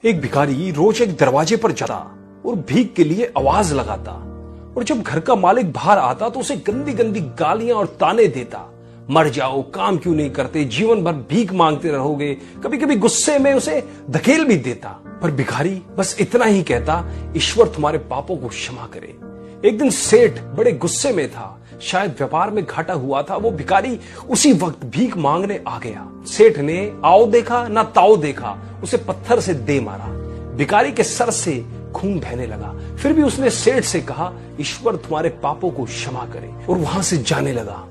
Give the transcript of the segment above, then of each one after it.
एक भिखारी रोज एक दरवाजे पर जाता और भीख के लिए आवाज लगाता, और जब घर का मालिक बाहर आता तो उसे गंदी गंदी गालियां और ताने देता। मर जाओ, काम क्यों नहीं करते, जीवन भर भीख मांगते रहोगे। कभी कभी गुस्से में उसे धकेल भी देता, पर भिखारी बस इतना ही कहता, ईश्वर तुम्हारे पापों को क्षमा करे। एक दिन सेठ बड़े गुस्से में था, शायद व्यापार में घाटा हुआ था। वो भिखारी उसी वक्त भीख मांगने आ गया। सेठ ने आओ देखा ना ताओ देखा, उसे पत्थर से दे मारा। भिखारी के सर से खून बहने लगा। फिर भी उसने सेठ से कहा, ईश्वर तुम्हारे पापों को क्षमा करे, और वहां से जाने लगा।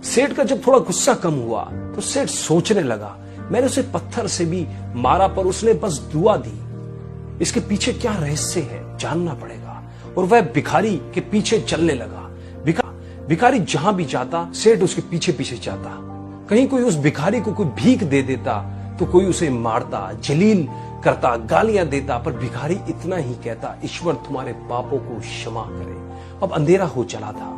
सेठ का जब थोड़ा गुस्सा कम हुआ तो सेठ सोचने लगा, मैंने उसे पत्थर से भी मारा पर उसने बस दुआ दी। इसके पीछे क्या रहस्य है, जानना पड़ेगा। और वह भिखारी के पीछे चलने लगा। भिखारी जहां भी जाता, सेठ उसके पीछे पीछे जाता। कहीं कोई उस भिखारी को कोई भीख दे देता तो कोई उसे मारता, जलील करता, गालियां देता, पर भिखारी इतना ही कहता, ईश्वर तुम्हारे पापों को क्षमा करे। अब अंधेरा हो चला था।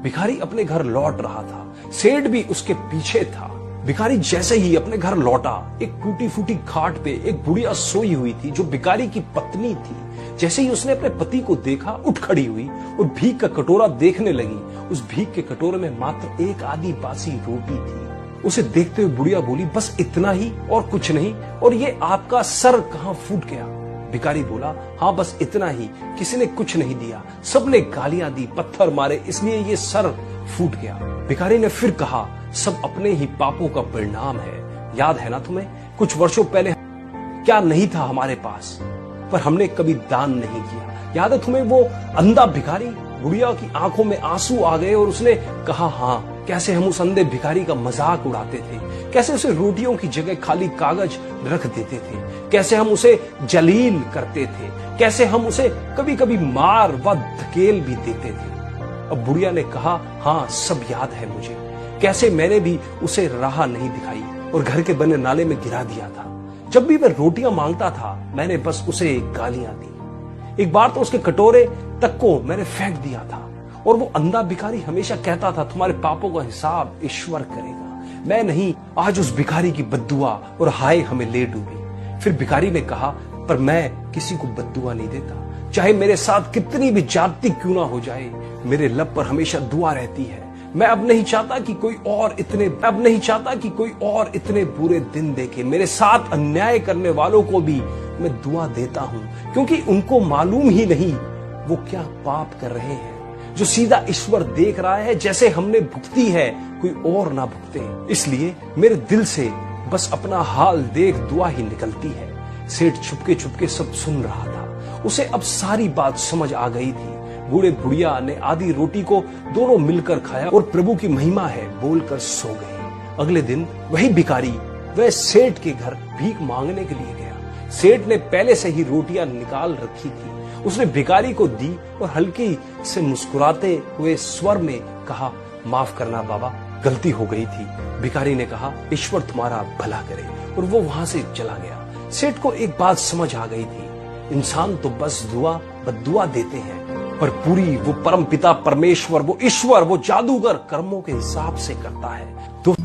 भिखारी अपने घर लौट रहा था। सेठ भी उसके पीछे था। भिखारी जैसे ही अपने घर लौटा, एक टूटी फूटी खाट पे एक बुढ़िया सोई हुई थी जो भिखारी की पत्नी थी। जैसे ही उसने अपने पति को देखा, उठ खड़ी हुई और भीख का कटोरा देखने लगी। उस भीख के कटोरे में मात्र एक आधी बासी रोटी थी। उसे देखते हुए बुढ़िया बोली, बस इतना ही और कुछ नहीं, और ये आपका सर कहां फूट गया? भिखारी बोला, हाँ बस इतना ही, किसी ने कुछ नहीं दिया, सबने गालियां दी, पत्थर मारे, इसलिए ये सर फूट गया। भिखारी ने फिर कहा, सब अपने ही पापों का परिणाम है। याद है ना तुम्हें, कुछ वर्षों पहले क्या नहीं था हमारे पास, पर हमने कभी दान नहीं किया। याद है तुम्हें वो अंधा भिखारी? बुढ़िया की आंखों में आंसू आ गए और उसने कहा, हाँ, कैसे हम उस अंधे भिखारी का मजाक उड़ाते थे, कैसे उसे रोटियों की जगह खाली कागज रख देते थे, कैसे हम उसे जलील करते थे, कैसे हम उसे कभी कभी मार व धकेल भी देते थे। अब बुढ़िया ने कहा, हाँ सब याद है मुझे, कैसे मैंने भी उसे राह नहीं दिखाई और घर के बने नाले में गिरा दिया था। जब भी वह रोटियां मांगता था, मैंने बस उसे गालियां दी। एक बार तो उसके कटोरे तक को मैंने फेंक दिया था। और वो अंधा भिखारी हमेशा कहता था, तुम्हारे पापों का हिसाब ईश्वर करेगा। मैं नहीं, आज उस भिखारी की बद्दुआ और हाय हमें ले डूबी। फिर भिखारी ने कहा, पर मैं किसी को बद्दुआ नहीं देता, चाहे मेरे साथ कितनी भी ज्यादती क्यों ना हो जाए, मेरे लब पर हमेशा दुआ रहती है। मैं अब नहीं चाहता कि कोई और इतने बुरे दिन देखे। मेरे साथ अन्याय करने वालों को भी मैं दुआ देता हूं, क्योंकि उनको मालूम ही नहीं वो क्या पाप कर रहे हैं, जो सीधा ईश्वर देख रहा है। जैसे हमने भुगती है, कोई और ना भुगते। इसलिए मेरे दिल से बस अपना हाल देख दुआ ही निकलती है। सेठ छुपके छुपके सब सुन रहा था। उसे अब सारी बात समझ आ गई थी। बूढ़े बुढ़िया ने आधी रोटी को दोनों मिलकर खाया और प्रभु की महिमा है बोलकर सो गए। अगले दिन वही भिखारी वह सेठ के घर भीख मांगने के लिए गया। सेठ ने पहले से ही रोटियां निकाल रखी थी। उसने भिखारी को दी और हल्की से मुस्कुराते हुए स्वर में कहा, माफ करना बाबा, गलती हो गई थी। भिखारी ने कहा, ईश्वर तुम्हारा भला करे, और वो वहां से चला गया। सेठ को एक बात समझ आ गई थी, इंसान तो बस बद्दुआ देते हैं, पर पूरी वो परम पिता परमेश्वर, वो ईश्वर, वो जादूगर कर्मों के हिसाब से करता है। तो